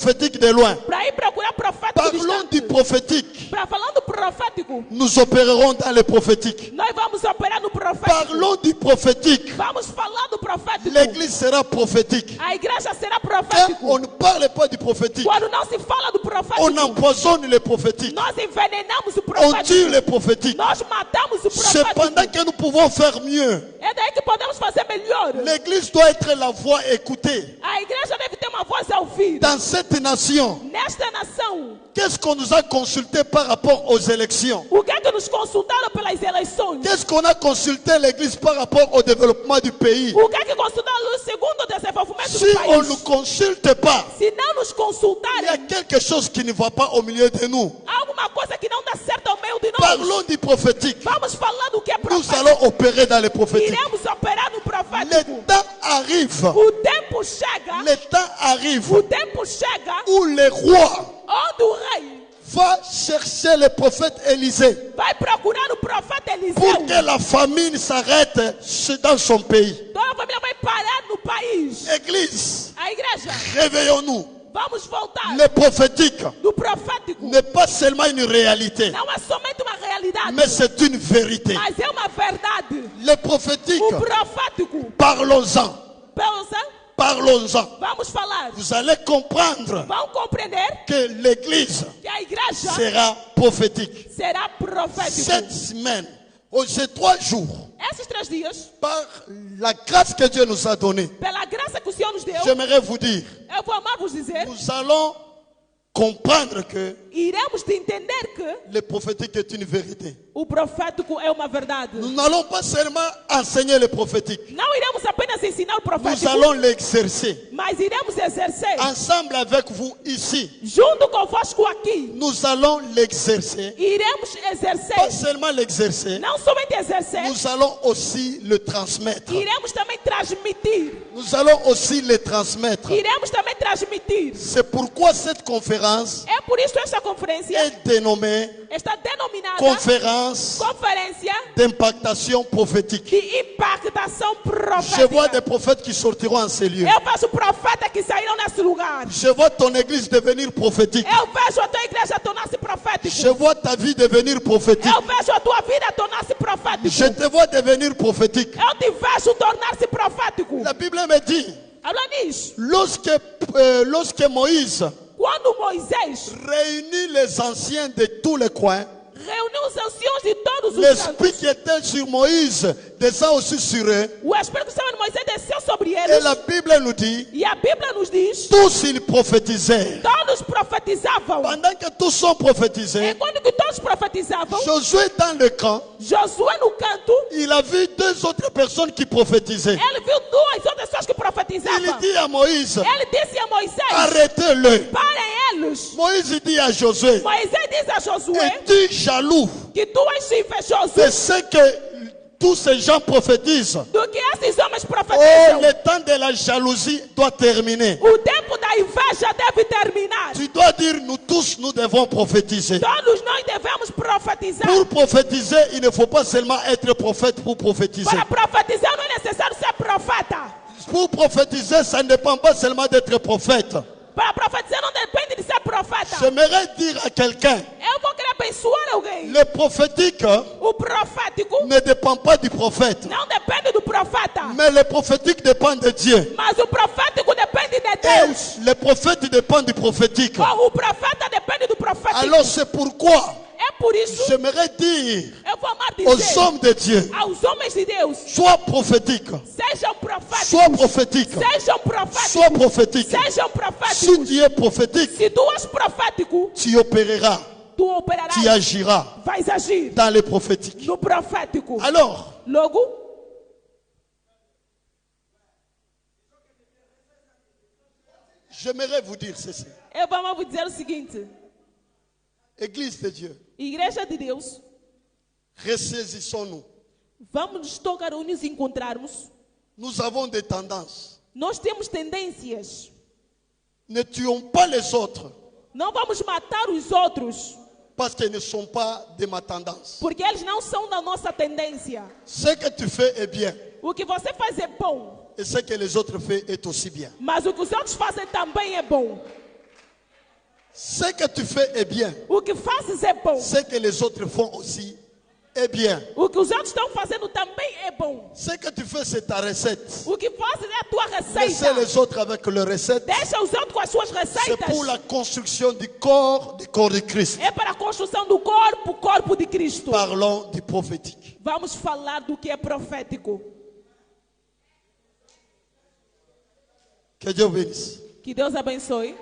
prophétique de loin. Para ir procurar profético Parlons du distante. prophétique. Para falando profético, Nous opérerons dans le prophétique. nós vamos operar no profético. Parlons du prophétique. Vamos falar do profético. L'église sera prophétique. A igreja será Quand profético. on ne parle pas du prophétique, Quando não se fala do profético, on empoisonne le prophétique. nós envenenamos o On tue profético. le prophétique. Nós matamos o Cependant profético. que nous pouvons faire mieux. É daí que podemos fazer melhor. L'église doit être la voix écoutée. A igreja deve ter uma voz a ouvir. Dans cette nation, Nesta nação, qu'est-ce qu'on nous a consulté par rapport aux élections? o que é que nos consultaram pelas eleições? Qu'est-ce qu'on a consulté l'église par rapport au développement du pays? O que é que consultaram segundo o desenvolvimento Si do on ne país? nous consulte pas, Se não nos il y a consultarem, quelque chose qui ne va pas au milieu de nous. há alguma coisa que não dá certo ao meio de nós. Parlons du prophétique. Vamos falar do que é Nous profético. allons opérer dans le prophétique. Iremos operar no Le profético. temps arrive. O tempo chega, Le temps arrive o tempo chega, où le roi onde o rei va chercher le prophète Élisée vai procurar o profeta pour Eliseu. que la famine s'arrête dans son pays. Então a família vai parar no país. Église, A igreja, réveillons-nous. vamos voltar. Le prophétique Do profético n'est pas seulement une réalité, não é somente uma realidade, mais c'est une vérité. mas é uma verdade. Le prophétique, O profético, parlons-en, pensa, parlons-en. vamos falar. Vous allez comprendre Vão compreender que l'église que a igreja sera prophétique. será profético. Cette semaine, ces 3 jours, Esses 3 dias, par la grâce que Dieu nous a donnée, pela graça que o Senhor nos deu, j'aimerais vous dire, eu vou amar vos dizer, nous allons comprendre que iremos de entender que le prophétique est une vérité. o profético é uma verdade. Nous n'allons pas seulement enseigner le prophétique, Não iremos apenas ensinar o nous profético, allons l'exercer. mas iremos exercer. Ensemble avec vous ici, Junto convosco aqui, nous allons l'exercer. iremos Pas exercer. seulement l'exercer, Não somente exercer, nous allons aussi le transmettre. iremos também transmitir. Nous allons aussi le transmettre. Iremos também transmitir. C'est pourquoi cette conférence É por isso esta conferência est dénommée está denominada conférence Conferência d'impactation prophétique. de Impactação Je vois des Profética. prophètes qui sortiront en ces lieux. Eu vejo profetas que saíram nesse lugar. Je vois ton église devenir prophétique. Eu vejo a tua igreja tornar-se profética. Je vois ta vie devenir prophétique. Eu vejo a tua vida tornar-se profética. Je te vois devenir prophétique. Eu te vejo tornar-se profético. La Bible me dit, Ela diz, lorsque Moïse quando Moisés réunit les anciens de tous les coins, reuniu os anciãos de todos os l'esprit cantos, qui était sur Moïse descend aussi sur eux. o Espírito que estava em Moisés desceu sobre Et eles. la Bible nous dit, E a Bíblia nos diz, tous ils prophétisaient. todos profetizavam. Pendant que tous sont prophétisés, E quando que todos profetizavam, Josué dans le camp, Josué no canto, il a vu 2 autres personnes qui prophétisaient. ele viu 2 outras pessoas que Il profetizavam. dit à Moïse, Ele disse a Moisés, arrêtez-le. parem eles. Moïse dit à Josué, Moisés diz a Josué es-tu jaloux que tu és invejoso de ce que tous ces gens prophétisent? do que esses homens Oh, profetizam. le temps de la jalousie doit terminer. O tempo da inveja deve terminar. Tu dois dire, nous tous, nous devons prophétiser. Todos nós devemos profetizar. Pour prophétiser, il ne faut pas seulement être prophète pour prophétiser. Para profetizar não é necessário ser profeta. Pour prophétiser, ça ne dépend pas seulement d'être prophète. Para profetizar não depende de ser profeta. J'aimerais dire à quelqu'un, Eu vou querer abençoar alguém. le prophétique O profético ne dépend pas du prophète, não depende do profeta. mais le prophétique dépend de Dieu. Mas o profético depende de Et Deus. le prophète dépend du prophétique. Ou o profeta depende do profético. Alors c'est pourquoi É por isso j'aimerais dire eu vou amar aux dizer hommes de Dieu, aos homens de Deus, sois prophétique, sejam proféticos. sois prophétique, Sejam proféticos. sois prophétique. Sejam Si proféticos. tu es prophétique, Se tu és profético, tu opéreras, tu operarás, tu agiras vais agir dans le prophétique. no profético. Alors, Logo, j'aimerais vous dire ceci. eu vou vos dizer o seguinte: Église de Dieu, Igreja de Deus, ressaisissons-nous. vamos nos tocar ou nos encontrarmos. Nous avons des tendances. Nós temos tendências. Ne tuons pas les autres Não vamos matar os outros, parce qu'ils ne sont pas de ma tendance. porque eles não são da nossa tendência. Ce que tu fais est bien O que você faz é bom, et ce que les autres font est aussi bien. mas o que os outros fazem também é bom. Ce que tu fais est bien. O que fazes é bom. Ce que les autres font aussi est bien. O que os outros estão fazendo também é bom. Ce que tu fais, c'est ta recette. O que fazes é a tua Laissez receita. les autres avec leur recette. Deixa os outros com as suas C'est receitas. pour la construction du corps de Christ. É para a construção do corpo de Cristo. Parlons du prophétique. Vamos falar do que é profético. Que Dieu bénisse. Que Deus abençoe.